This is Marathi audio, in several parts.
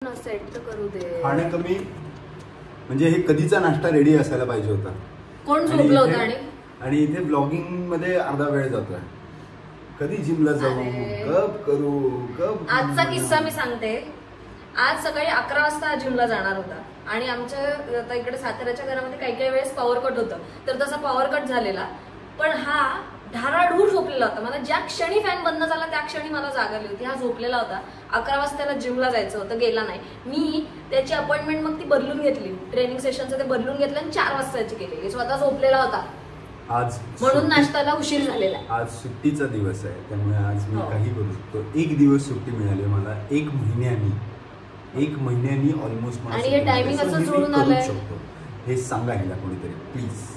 सेट तर करू दे. खाणं कमी म्हणजे हे कधीचा नाश्ता रेडी असायला पाहिजे होता. कोण झोपलं होतं आणि इथे ब्लॉगिंग मध्ये अर्धा वेळ जातोय. कधी जिमला जाऊ, कब करू, कब. आजचा किस्सा मी सांगते. आज सकाळी 11 वाजता जिमला जाणार होता आणि आमच्या आता इकडे साताऱ्याच्या घरामध्ये काही काही वेळेस पॉवर कट होतं, तर तसा पॉवर कट झालेला. पण हा ढाराढूर झोपलेला होता. मला ज्या क्षणी फॅन बंद झाला त्या क्षणी मला जाग आली होती. हा झोपलेला होता. 11 वाजता त्याला जिमला जायचं होतं, गेला नाही. मी त्याची अपॉइंटमेंट मग ती बदलून घेतली, ट्रेनिंग सेशनचं ते बदलून घेतलं आणि 4 वाजताची केली. स्वतः झोपलेला होता आज, म्हणून नाश्त्याला उशीर झालेला. आज सुट्टीचा दिवस आहे, त्यामुळे आज मी काही करू शकतो. एक दिवस सुट्टी मिळाली मला, एक महिन्यानी ऑलमोस्ट. आणि हे टायमिंग असं जोडून आलंय, हे सांगा ह्याला कोणीतरी प्लीज.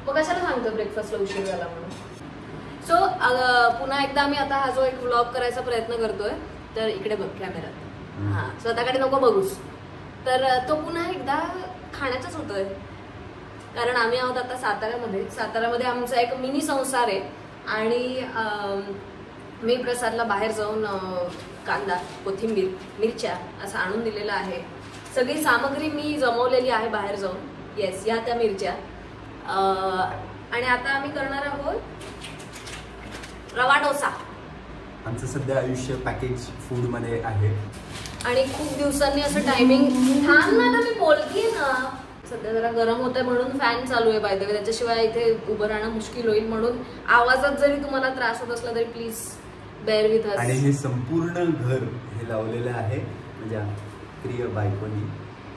मग कशाला सांगतो ब्रेकफास्टला उशीर झाला म्हणून. सो पुन्हा एकदा आम्ही आता हा जो एक व्लॉग करायचा प्रयत्न करतोय, तर इकडे बघ कॅमेरात, हा स्वतःकडे नको बघूस. तर तो पुन्हा एकदा खाण्याचाच होतोय, कारण आम्ही आहोत आता साताऱ्यामध्ये आमचा एक मिनी संसार आहे. आणि मी प्रसादला बाहेर जाऊन कांदा, कोथिंबीर, मिरच्या असं आणून दिलेलं आहे. सगळी सामग्री मी जमवलेली आहे बाहेर जाऊन. येस, या त्या मिरच्या. आणि आता आम्ही करणार आहोत रवा डोसा. आमचं सध्या आयुष्य पॅकेज फूड मध्ये आहे आणि खूप दिवसांनी असं टायमिंग. थांब ना, आता मी बोलतीये ना. सध्या जरा गरम होतंय म्हणून फॅन चालू आहे बाय द वे. त्याच्याशिवाय इथे उभं राहणं मुश्किल होईल, म्हणून आवाजात जरी तुम्हाला त्रास होत असला तरी प्लीज बेअर विथ अस. आणि हे संपूर्ण घर हे लावलेलं आहे म्हणजे प्रिय बायकोनी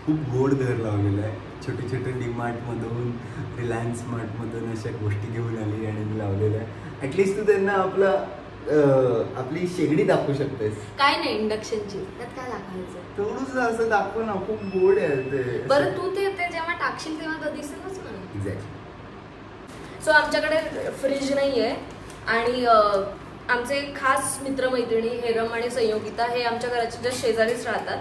खूप गोड घर लावलेलं आहे. छोटे छोटे डीमार्ट मधून, रिलायन्स मार्ट मधून अशा गोष्टी घेऊन आली आणि मी लावलेल्या आहे. ऍटलीस्ट तू त्यांना आपली शेगडी दाखवू शकतेस. काय नाही इंडक्शनची, त्यात काय दाखवायचं, थोडंसं असं दाखव ना. खूप गोड आहे ते. बरं तू ते जेव्हा टाकशील तेव्हा तर दिसेलच ना. एक्झॅक्टली. सो आमच्याकडे फ्रीज नाहीये आणि आमचे खास मित्रमैत्रिणी हेरम आणि संयोगिता हे आमच्या घराच्या ज्या शेजारीच राहतात,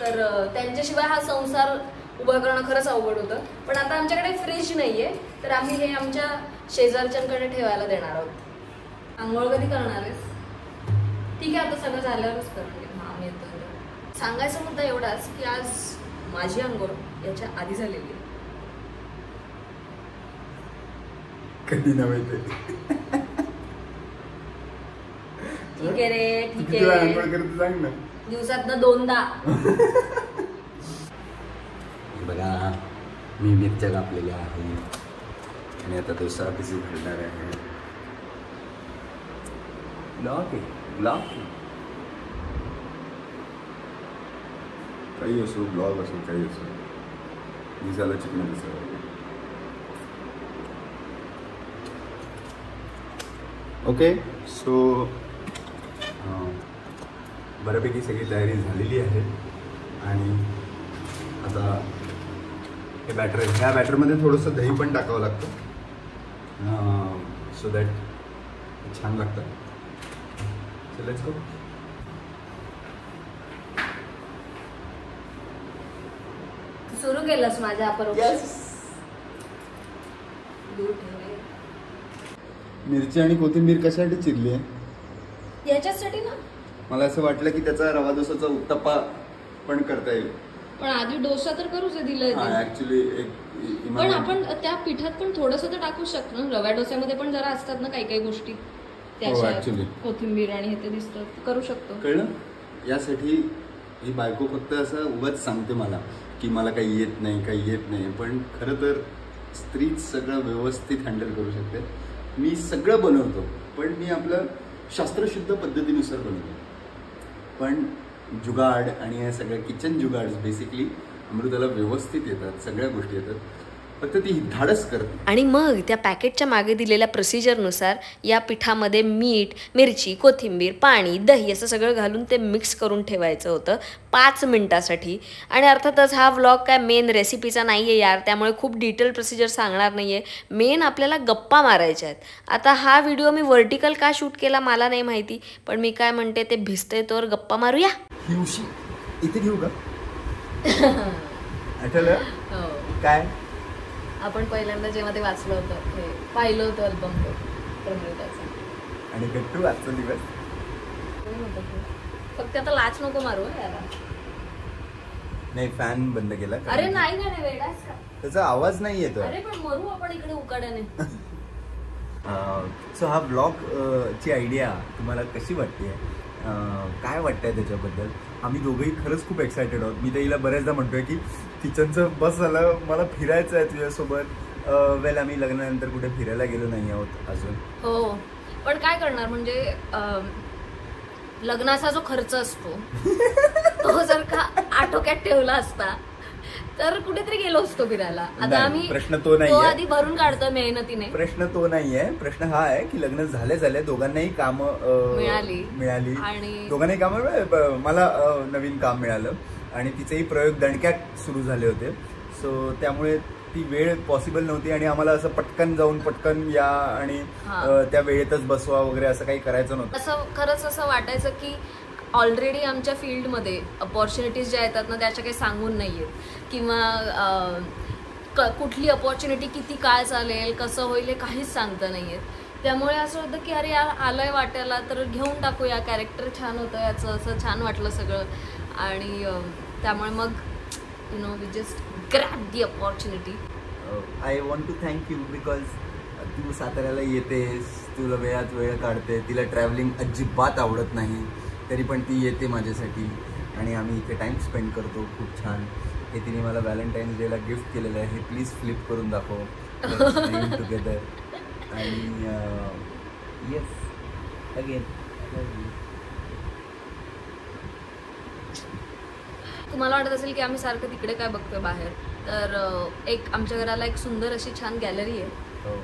तर त्यांच्याशिवाय हा संसार उभा करणं खरंच अवघड होतं. पण आता आमच्याकडे फ्रीज नाहीये, तर आम्ही हे आमच्या शेजारच्यांकडे ठेवायला देणार आहोत. आंघोळ कधी करणार आहेस? ठीक आहे, आता सगळं झाल्यावरच करणार. आम्ही येतो. सांगायचा मुद्दा एवढाच की आज माझी आंघोळ याच्या आधी झालेली आहे. कधी नव्हे ते. ठीक आहे रे, ठीक आहे. सांग ना. दिवसातनं 2दा. बघा, मी मिरच्या कापलेल्या आहे आणि आता डोसा भिजू घालणार आहे. ब्लॉग काही असो, ब्लॉग असो, काही असो, दिसायला चिकन दिसायला. ओके, सो बऱ्यापैकी सगळी तयारी झालेली आहे आणि आता हे बॅटर आहे. ह्या बॅटरमध्ये थोडंसं दही पण टाकावं लागतं सो दॅट छान लागतं. So let's go. सुरू केलंस माझ्या बरोबर. मिरची आणि कोथिंबीर कशासाठी चिरली आहे? याच्यासाठी ना. मला असं वाटलं की त्याचा रवा डोसाचा उत्तप्पा पण करता येईल. पण आधी डोसा तर करूच दिलंय. ऍक्च्युली पण आपण त्या पिठात पण थोडंसं तर टाकू शकतो ना. रव्या डोस्यामध्ये पण जरा असतात ना काही काही गोष्टी, त्याच्या कोथिंबीर आणि हे ते दिसतं, करू शकतो. कळलं? यासाठी ही बायको फक्त असं उगाच सांगते मला की मला काही येत नाही, पण खरं तर स्त्रीच सगळं व्यवस्थित हँडल करू शकते. मी सगळं बनवतो, पण मी आपलं शास्त्रशुद्ध पद्धतीनुसार बनवतो. पण जुगाड आणि या सगळ्या किचन जुगाड बेसिकली अमृताला व्यवस्थित येतात, सगळ्या गोष्टी येतात, फक्त ती धाडस करते. आणि मग त्या पॅकेटच्या मागे दिलेल्या प्रोसिजरनुसार या पिठामध्ये मीठ, मिरची, कोथिंबीर, पाणी, दही असं सगळं घालून ते मिक्स करून ठेवायचं होतं 5 मिनिटासाठी. आणि अर्थातच हा व्लॉग काय मेन रेसिपीचा नाही आहे यार, त्यामुळे खूप डिटेल प्रोसिजर सांगणार नाही आहे. मेन आपल्याला गप्पा मारायच्या आहेत. आता हा व्हिडिओ मी व्हर्टिकल का शूट केला मला नाही माहिती, पण मी काय म्हणते ते भिजतंय तोवर गप्पा मारूया. इथे घेऊ का? आठवलं काय आपण पहिल्यांदा जेव्हा ते वाचलं होतं, हे पाहिलं होतं अल्बम प्रमृताचं. आणि गट्टू आजचा दिवस फक्त आता लाच नको मारू याला. नाही फॅन बंद केला. अरे नाही ना वेडास का, त्याचा आवाज नाही येतो. अरे पण मरू आपण इकडे उकाड्याने. सो हा ब्लॉग ची आयडिया तुम्हाला कशी वाटते, काय वाटतंय त्याच्याबद्दल? आम्ही दोघंही खरंच खूप एक्सायटेड आहोत. मी त्याला बऱ्याचदा म्हणतोय की किचनचं बस झालं, मला फिरायचं आहे तुझ्यासोबत. वेल आम्ही लग्नानंतर कुठे फिरायला गेलो नाही आहोत अजून. हो पण काय करणार, म्हणजे लग्नाचा जो खर्च असतो तो जर का आटोक्यात ठेवला असता तर कुठेतरी गेलो असतो फिरायला. आता आम्ही प्रश्न तो नाही, आधी भरून काढतो मेहनतीने. प्रश्न तो नाहीये. प्रश्न हा आहे की लग्न झाले दोघांनाही काम मिळाली आणि दोघांनाही काम, मला नवीन काम मिळालं आणि तिचेही प्रयोग दणक्यात सुरू झाले होते. सो त्यामुळे ती वेळ पॉसिबल नव्हती आणि आम्हाला असं पटकन जाऊन पटकन या आणि त्या वेळेतच बसवा वगैरे असं काही करायचं नव्हतं. असं खरंच असं वाटायचं की ऑलरेडी आमच्या फील्डमध्ये अपॉर्च्युनिटीज ज्या येतात ना त्याच्या काही सांगून नाही आहेत किंवा कुठली अपॉर्च्युनिटी किती काय चालेल कसं होईल हे काहीच सांगता नाही आहेत. त्यामुळे असं होतं की अरे यार आलंय वाटायला तर घेऊन टाकूया, कॅरेक्टर छान होतं याचं, असं छान वाटलं सगळं. आणि त्यामुळे मग you know we just grab the opportunity. I want to thank you because तू साताऱ्याला येतेस, तुला वेळात वेळ काढते. तिला ट्रॅव्हलिंग अजिबात आवडत नाही तरी पण ती येते माझ्यासाठी आणि आम्ही इथे टाईम स्पेंड करतो खूप छान. हे तिने मला व्हॅलेंटाईन्स डेला गिफ्ट केलेलं आहे. हे प्लीज फ्लिप करून दाखव टुगेदर. आणि येस अगेन तुम्हाला वाटत असेल की आम्ही सारखं तिकडे काय बघतोय बाहेर, तर एक आमच्या घराला एक सुंदर अशी छान गॅलरी आहे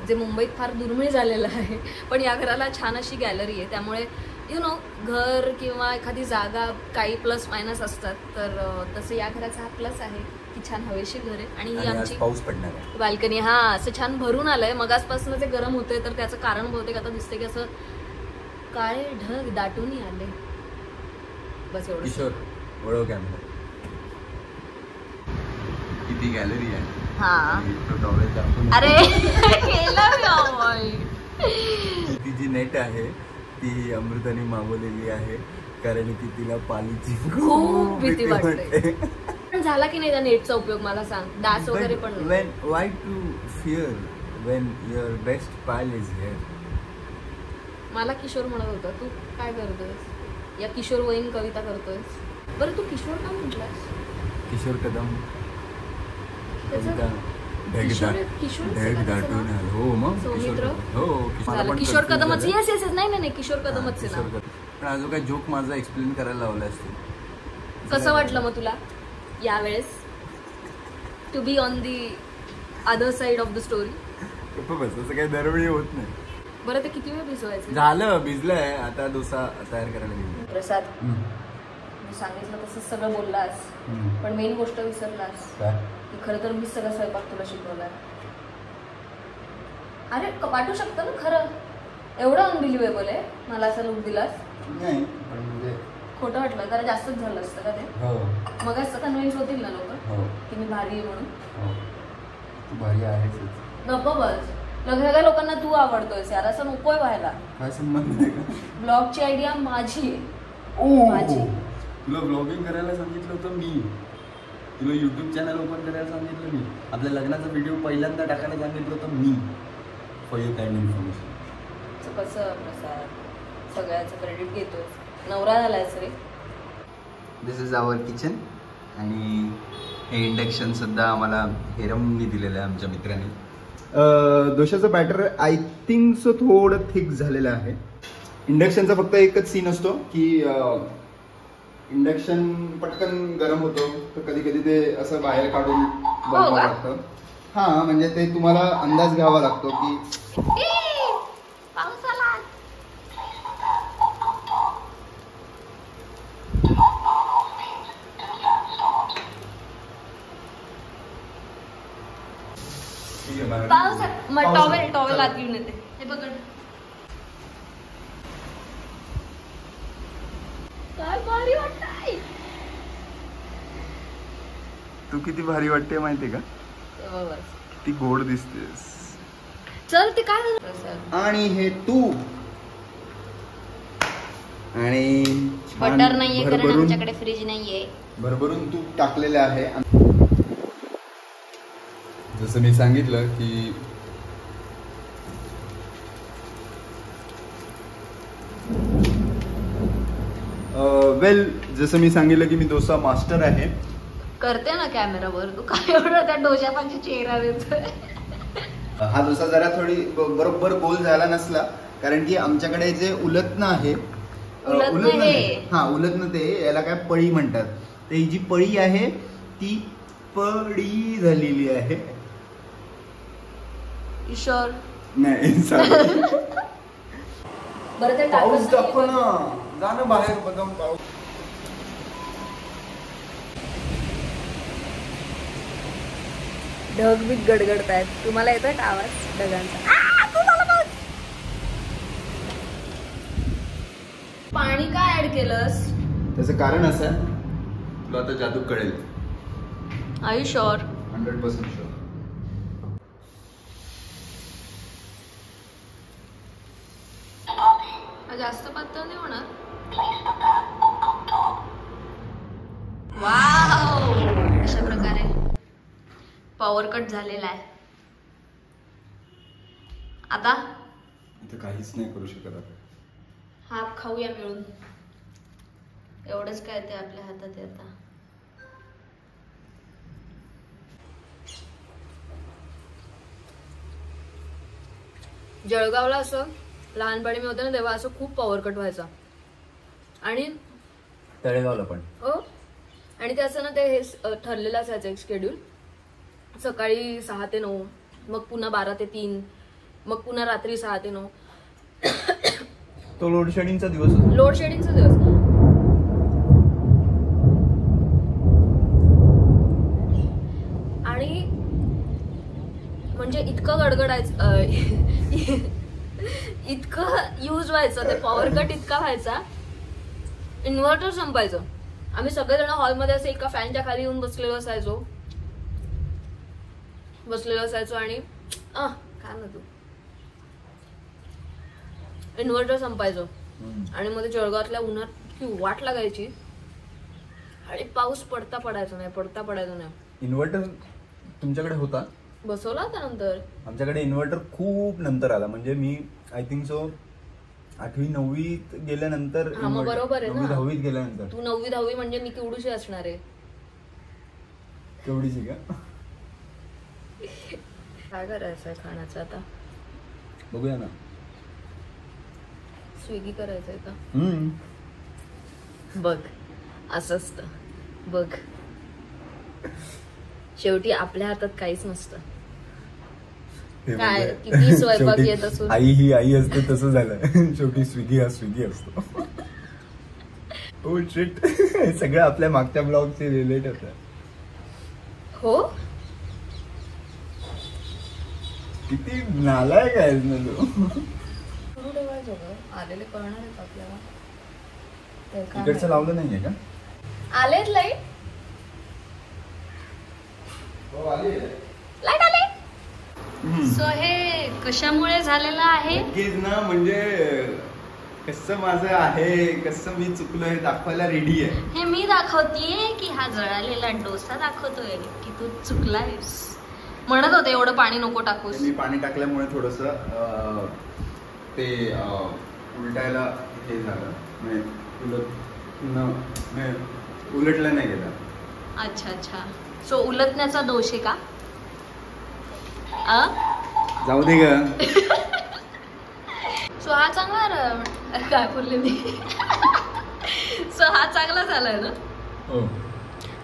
जे मुंबईत फार दुर्मिळ झालेलं आहे. पण या घराला छान अशी गॅलरी आहे. त्यामुळे यु नो घर किंवा एखादी जागा काही प्लस मायनस असतात, तर तसं या घराचा हा प्लस आहे की छान हवेशीर घर आहे. आणि ही आमची पाऊस पडणार आहे बाल्कनी. हा असं छान भरून आलंय. मगासपासून जे गरम होतंय तर त्याचं कारण बहुतेक आता दिसतंय की असं काळे ढग दाटून आले. बस एवढं. किशोर वळव कॅमेरा. किती गॅलरी आहे. अरे ती जी नेट आहे ती अमृताने मागवलेली आहे कारण की तिला पालीची खूप भीती वाटते. पण झाला की नाही त्या नेटचा उपयोग मला सांग. डास वगैरे पण why to fear when your best pal is here. मला किशोर म्हणत होता. तू काय करतोयस? या किशोर वयीन कविता करतोयस. बरं तू किशोर का म्हटलास? किशोर कदम किशोर कदमच. येस येस नाही किशोर कदमच आहे ना. पण अजून काय जोक माझा एक्सप्लेन करायला लावला असतो. कसं वाटलं मग तुला यावेळेस to be on the other side of the story? बस असं काही दरवेळी होत नाही. बरं ते किती वेळ भिजवायचं? झालं भिजलंय. आता डोसा तयार करायला गेलो. प्रसाद सांगितलं तसं सगळं बोललास पण मेन गोष्ट विसरलास की खरं तर मी सगळं स्वयंपाक तुला शिकवलाय. अरे पाठवू शकतो ना खरं. एवढं अनबिलिव्हेबल आहे. मला असं लुक दिलास. नाही पण म्हणजे खोटं वाटलं जरा जास्तच झालं असतं का ते. मग असं कन्व्हिन्स होतील ना लोक की मी भारी आहे म्हणून. तू भारी आहेस. नको बस. सगळ्या लोकांना तू आवडतोयस यार. असं नकोय व्हायला. काय संबंध आहे का? ब्लॉगची आयडिया माझी आहे. माझी. तुला ब्लॉगिंग करायला सांगितलं होतं मी. तुला युट्यूब चॅनल ओपन करायला सांगितलं मी. आपल्या लग्नाचा व्हिडिओ पहिल्यांदा टाकायला सांगितलं होतं मी. For your kind information. कसं प्रसाद सगळ्याचं क्रेडिट घेतोय. नवरा झालायस रे. दिस इज आवर किचन आणि हे इंडक्शन सुद्धा आम्हाला हेरमनी दिलेलं आहे आमच्या मित्रांनी. डोशाचं बॅटर आय थिंक सो थोडं थिक झालेलं आहे. इंडक्शनचा फक्त एकच सीन असतो की इंडक्शन पटकन गरम होतो तर कधी कधी ते असं बाहेर काढून बनवावं लागतं. हा म्हणजे ते तुम्हाला अंदाज घ्यावा लागतो की टॉवेल आत घेऊन येते. हे बघ काय भारी वाटतंय. तू किती भारी वाटते माहितीये का? ती गोड दिसतेस. चल ते काय झालं. आणि हे तू आणि बटर नाहीये कारण आमच्याकडे फ्रीज नाहीये. भरभरून तूप टाकलेले आहे. जसं मी सांगितलं की जसं मी सांगितलं की मी डोसा मास्टर आहे. करते ना कॅमेरावर. तू काय एवढं त्या डोशापाशी चेहरा देतोय. हा डोसा जरा थोडी बरोबर गोल झाला नसला कारण की आमच्याकडे जे उलटणं आहे, उलटणं ते याला काय पळी म्हणतात. तर ही जी पळी आहे ती पळी झालेली आहे. ईश्वर नाही बरं ते पाऊस दाखव ना, जाणं बाहेर बघा पाऊस. ढग बी गडगडतायत. तुम्हाला येतोय का आवाज ढगांचा? पाणी काय ऍड केलंस? त्याचं कारण असं आहे, तुला आता जादू कळेल. Are you sure? 100% शुअर. जास्त पातळ नाही होणार. वाव, अशा प्रकारे पॉवर कट झालेला आहे. आता काहीच नाही करू शकत आपण. हाफ खाऊया मिळून. एवढंच काय ते आपल्या हातात आहे आता. जळगावला असं लहानपणी मी होते ना तेव्हा असं खूप पॉवर कट व्हायचा. आणि तळेगावला पण हो. आणि ते असं ना ते हे ठरलेलं असायचं एक शेड्यूल. सकाळी 6 ते 9, मग पुन्हा 12 ते 3, मग पुन्हा रात्री 6 ते 9. तो लोड शेडिंगचा दिवस होता. लोड शेडिंगचा दिवस. आणि म्हणजे इतकं गडगडायचं, इतकं यूज व्हायचं ते पॉवर कट, इतका व्हायचा इन्व्हर्टर संपायचं. आम्ही सगळेजण हॉलमध्ये असे एका फॅनच्या खाली येऊन बसलेलो असायचो आणि काय म्हणतो इन्व्हर्टर संपायचो. आणि मग जळगावातल्या उन्हात इतकी वाट लागायची आणि पाऊस पडायचा नाही. इन्व्हर्टर तुमच्याकडे होता? बसवला होता नंतर. आमच्याकडे इन्व्हर्टर खूप नंतर आला. म्हणजे मी आय थिंक सो 8वी 9वीत गेल्यानंतर. मग बरोबर आहे ना. 9वी 10वीत गेल्यानंतर. तू 9वी 10वी म्हणजे मी केवढीशी असणार आहे. केवढीशी का? काय करायचंय खाण्याचं आता? बघूया ना. स्विगी करायचंय का? बघ असं असतं. बघ शेवटी आपल्या हातात काहीच नसतं. काय किती स्वयंपाक येत असून आई ही आई असते तसं झालं. शेवटी स्विगी हा स्विगी असतो. Oh shit. सगळं आपल्या मागच्या ब्लॉगचे रिलेट होतं. हो. किती नालायक आहेस ना तू. आलेले कळणार आहेत आपल्याला. इकडचं लावलं नाहीये का? आलेत लाईट. लाईट आले. सो हे कशामुळे झालेलं आहे? ना म्हणजे कसं माझं आहे, कसं मी चुकलोय दाखवायला रेडी आहे. हे मी दाखवतीये की हा जळालेला डोसा दाखवतोय की तू चुकलायस. म्हणत होते एवढं पाणी नको टाकूस. मी पाणी टाकल्यामुळे थोडस ते उलटायला हे झालं. उलटलं नाही गेलं. अच्छा. सो उलटण्याचा दोष आहे का? जाऊ दे ग. सो हा चांगला काय बोलले मी. सो हा चांगला झालाय ना. हो.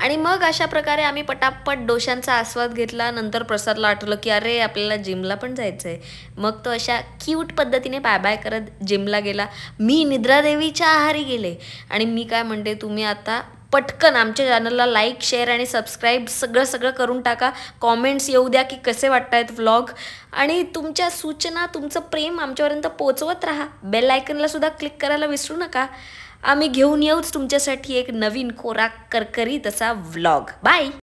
आणि मग अशा प्रकारे आम्ही पटापट डोशांचा आस्वाद घेतला. नंतर प्रसादला आठवलं की अरे आपल्याला जिमला पण जायचं आहे. मग तो अशा क्यूट पद्धतीने बाय बाय करत जिमला गेला. मी निद्रादेवीच्या आहारी गेले. आणि मी काय म्हणते, तुम्ही आता पटकन आमच्या चॅनलला लाईक, शेअर आणि सबस्क्राईब सगळं करून टाका. कॉमेंट्स येऊ द्या की कसे वाटतायत व्लॉग. आणि तुमच्या सूचना, तुमचं प्रेम आमच्यापर्यंत पोचवत राहा. बेल आयकनला सुद्धा क्लिक करायला विसरू नका. आम्ही घेऊन येऊच तुमच्यासाठी एक नवीन कोरा करकरीत असा व्लॉग. बाय.